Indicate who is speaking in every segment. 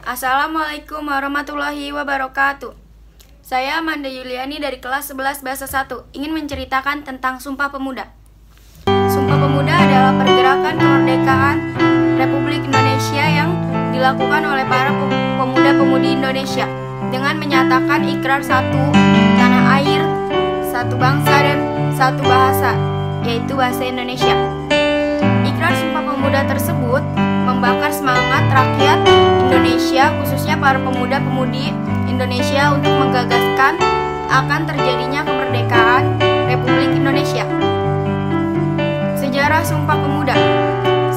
Speaker 1: Assalamualaikum warahmatullahi wabarakatuh. Saya Amanda Yuliani dari kelas 11 Bahasa 1 ingin menceritakan tentang Sumpah Pemuda. Sumpah Pemuda adalah pergerakan kemerdekaan Republik Indonesia yang dilakukan oleh para pemuda-pemudi Indonesia dengan menyatakan ikrar satu tanah air, satu bangsa dan satu bahasa, yaitu bahasa Indonesia. Ikrar Sumpah Pemuda tersebut membakar semangat rakyat Indonesia, khususnya para pemuda-pemudi Indonesia untuk menggagaskan akan terjadinya kemerdekaan Republik Indonesia. Sejarah Sumpah Pemuda.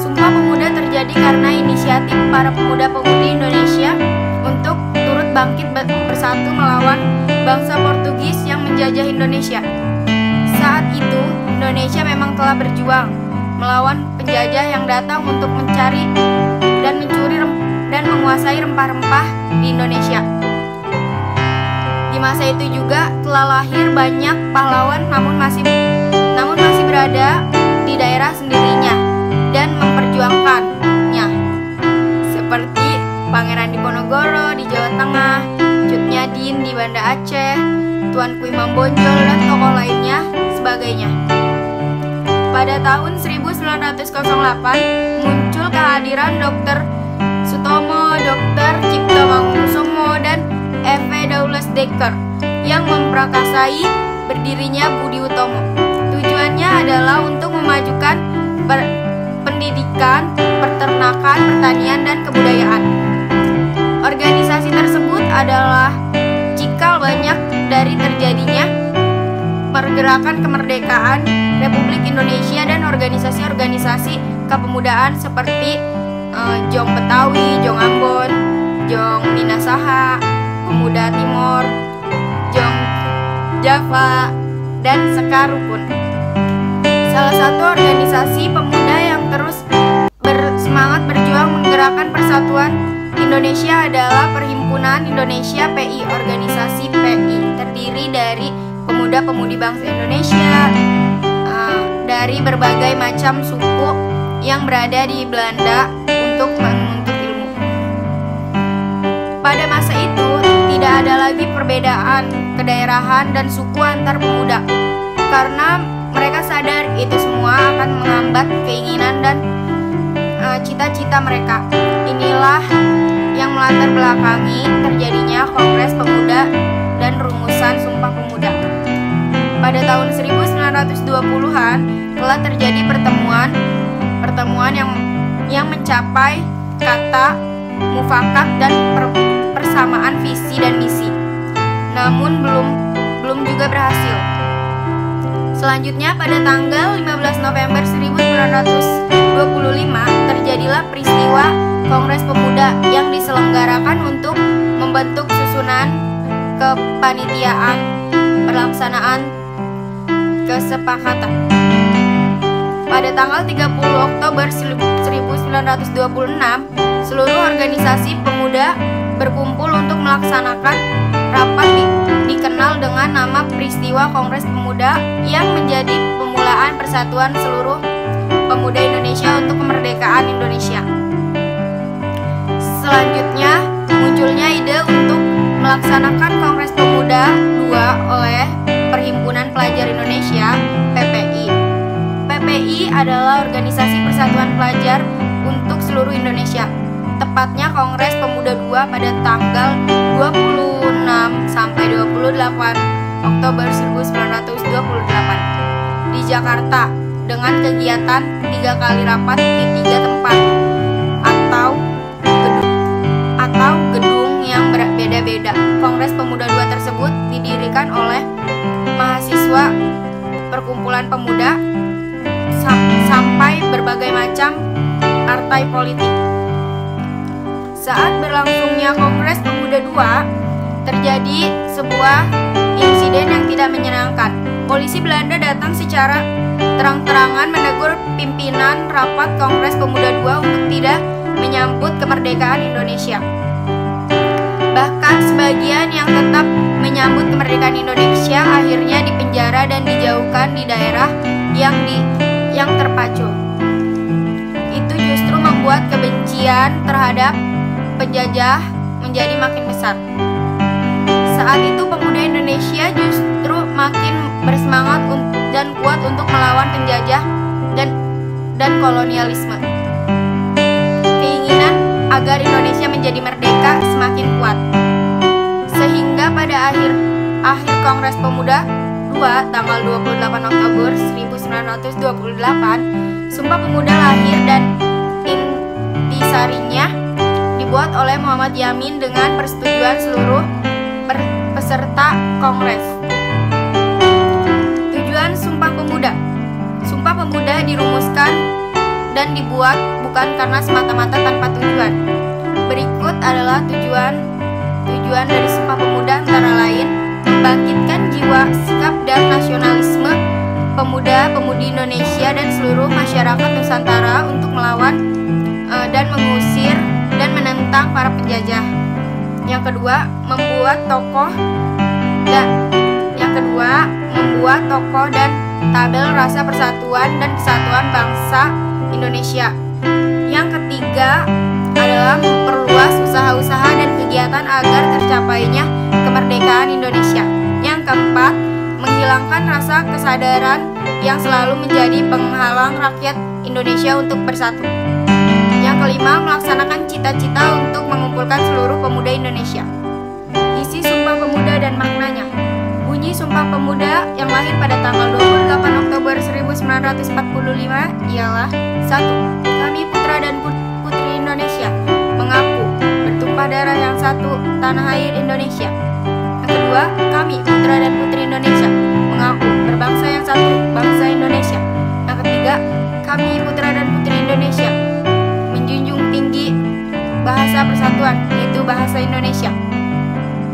Speaker 1: Sumpah Pemuda terjadi karena inisiatif para pemuda-pemudi Indonesia untuk turut bangkit bersatu melawan bangsa Portugis yang menjajah Indonesia. Saat itu, Indonesia memang telah berjuang melawan penjajah yang datang untuk mencari dan mencuri dan menguasai rempah-rempah di Indonesia. Di masa itu juga telah lahir banyak pahlawan namun masih berada di daerah sendirinya dan memperjuangkannya, seperti Pangeran Diponegoro di Jawa Tengah, Cut Nyadin di Banda Aceh, Tuanku Imam Bonjol dan tokoh lainnya sebagainya. Pada tahun 1908 muncul kehadiran Dr. Sutomo, Dr. Cipto Mangunkusumo, dan E.V. Dulles Dekker yang memprakarsai berdirinya Budi Utomo. Tujuannya adalah untuk memajukan pendidikan, peternakan, pertanian, dan kebudayaan. Organisasi tersebut adalah cikal banyak dari terjadinya pergerakan kemerdekaan Republik Indonesia dan organisasi-organisasi kepemudaan seperti Jong Betawi, Jong Ambon, Jong Minasaha, Pemuda Timor, Jong Java, dan Sekarukun. Salah satu organisasi pemuda yang terus bersemangat berjuang menggerakkan persatuan Indonesia adalah Perhimpunan Indonesia PI. Organisasi PI terdiri dari pemuda-pemudi bangsa Indonesia dari berbagai macam suku yang berada di Belanda untuk menuntut ilmu. Pada masa itu tidak ada lagi perbedaan kedaerahan dan suku antar pemuda, karena mereka sadar itu semua akan menghambat keinginan dan cita-cita mereka. Inilah yang melatar belakangi terjadinya Kongres Pemuda dan rumusan Sumpah Pemuda. Pada tahun 1920-an telah terjadi pertemuan yang mencapai kata mufakat dan persamaan visi dan misi. Namun belum juga berhasil. Selanjutnya pada tanggal 15 November 1925 terjadilah peristiwa Kongres Pemuda yang diselenggarakan untuk membentuk susunan kepanitiaan pelaksanaan kesepakatan. Pada tanggal 30 Oktober 1926, seluruh organisasi pemuda berkumpul untuk melaksanakan rapat dikenal dengan nama Peristiwa Kongres Pemuda yang menjadi pemulaan persatuan seluruh pemuda Indonesia untuk kemerdekaan Indonesia. Selanjutnya, munculnya ide untuk melaksanakan Kongres Pemuda II oleh Perhimpunan Pelajar Indonesia (PPI). PPI adalah organisasi persatuan pelajar untuk seluruh Indonesia. Tepatnya Kongres Pemuda II pada tanggal 26 sampai 28 Oktober 1928 di Jakarta dengan kegiatan 3 kali rapat di 3 tempat atau gedung yang berbeda-beda. Kongres Pemuda II tersebut didirikan oleh mahasiswa, perkumpulan pemuda, sampai berbagai macam partai politik. Saat berlangsungnya Kongres Pemuda II, terjadi sebuah insiden yang tidak menyenangkan. Polisi Belanda datang secara terang-terangan menegur pimpinan rapat Kongres Pemuda II untuk tidak menyambut kemerdekaan Indonesia. Bahkan sebagian yang tetap menyambut kemerdekaan Indonesia akhirnya dipenjara dan dijauhkan di daerah yang terpacu. Itu justru membuat kebencian terhadap penjajah menjadi makin besar. Saat itu pemuda Indonesia justru makin bersemangat dan kuat untuk melawan penjajah dan kolonialisme. Keinginan agar Indonesia menjadi merdeka semakin kuat. Sehingga pada akhir Kongres Pemuda II tanggal 28 Oktober 1928, Sumpah Pemuda lahir dan intisarinya dibuat oleh Muhammad Yamin dengan persetujuan seluruh peserta Kongres. Tujuan Sumpah Pemuda. Sumpah Pemuda dirumuskan dan dibuat bukan karena semata-mata tanpa tujuan. Berikut adalah tujuan dari Sumpah Pemuda, antara lain membangkitkan jiwa, sikap, dan nasionalisme pemuda-pemudi Indonesia dan seluruh masyarakat Nusantara untuk melawan dan mengusir dan menentang para penjajah. Yang kedua, membuat tokoh dan tabel rasa persatuan dan kesatuan bangsa Indonesia. Yang ketiga adalah memperluas usaha-usaha dan kegiatan agar tercapainya kemerdekaan Indonesia. Yang keempat, menghilangkan rasa kesadaran yang selalu menjadi penghalang rakyat Indonesia untuk bersatu. Yang kelima, melaksanakan cita-cita untuk mengumpulkan seluruh pemuda Indonesia. Isi Sumpah Pemuda dan maknanya. Bunyi Sumpah Pemuda yang lahir pada tanggal 28 Oktober 1945 ialah: 1. Kami putra dan putri Indonesia mengaku bertumpah darah yang satu, tanah air Indonesia. Yang kedua, kami putra dan putri Indonesia mengaku berbangsa yang satu, bangsa Indonesia. Yang ketiga, kami putra dan putri Indonesia menjunjung tinggi bahasa persatuan, yaitu bahasa Indonesia.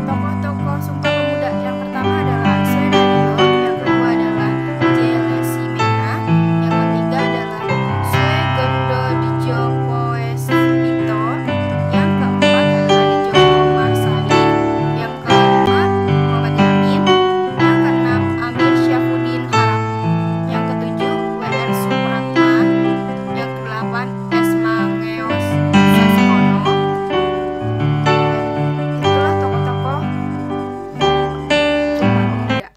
Speaker 1: Tokoh-tokoh Sumpah Pemuda yang pertama adalah Soedarjo, yang kedua adalah Jelesi-Mena, yang ketiga adalah Suegondo Djokoeswito, yang keempat adalah Djoko Marsali, yang kelima Muhammad Yamin, yang keenam Amir Syafruddin Harap, yang ketujuh W.R. Supratman, yang kedelapan S. Mangeos Saskono. Itulah tokoh-tokoh Sumpah Pemuda.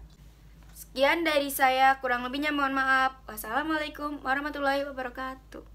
Speaker 1: Sekian dari saya, kurang lebihnya mohon maaf. Wassalamualaikum warahmatullahi wabarakatuh.